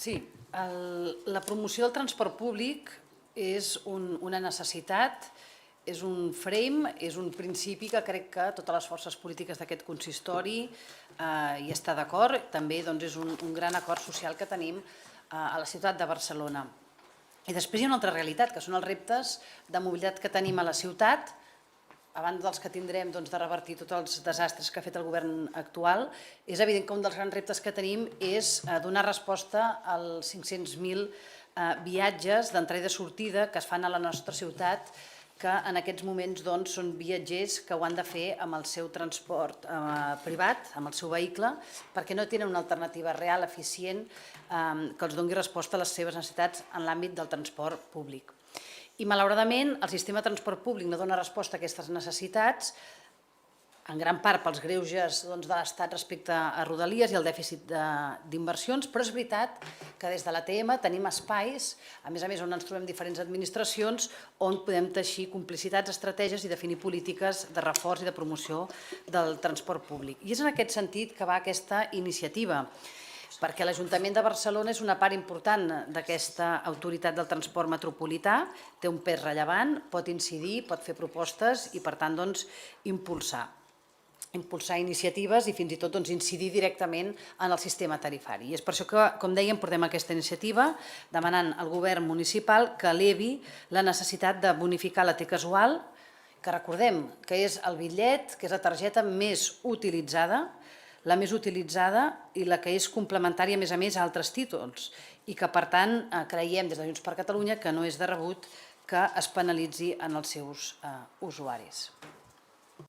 Sí, la promoció del transport públic és una necessitat, és un frame, és un principi que crec que totes les forces polítiques d'aquest consistori hi està d'acord. També és un gran acord social que tenim a la ciutat de Barcelona. I després hi ha una altra realitat, que són els reptes de mobilitat que tenim a la ciutat, a banda dels que tindrem de revertir tots els desastres que ha fet el govern actual. És evident que un dels grans reptes que tenim és donar resposta als 500.000 viatges d'entrada i de sortida que es fan a la nostra ciutat, que en aquests moments són viatgers que ho han de fer amb el seu transport privat, amb el seu vehicle, perquè no tenen una alternativa real, eficient, que els doni resposta a les seves necessitats en l'àmbit del transport públic. I, malauradament, el sistema de transport públic no dona resposta a aquestes necessitats, en gran part pels greuges de l'Estat respecte a Rodalies i el dèficit d'inversions, però és veritat que des de l'ATM tenim espais, a més, on ens trobem diferents administracions, on podem teixir complicitats, estratègies i definir polítiques de reforç i de promoció del transport públic. I és en aquest sentit que va aquesta iniciativa, perquè l'Ajuntament de Barcelona és una part important d'aquesta autoritat del transport metropolità, té un pes rellevant, pot incidir, pot fer propostes i, per tant, impulsar iniciatives i fins i tot incidir directament en el sistema tarifari. I és per això que, com dèiem, portem aquesta iniciativa demanant al govern municipal que elevi la necessitat de bonificar la T-Casual, que recordem que és el bitllet, que és la targeta més utilitzada, i la que és complementària, a més, a altres títols, i que, per tant, creiem des de Junts per Catalunya que no és de rebut que es penalitzi en els seus usuaris.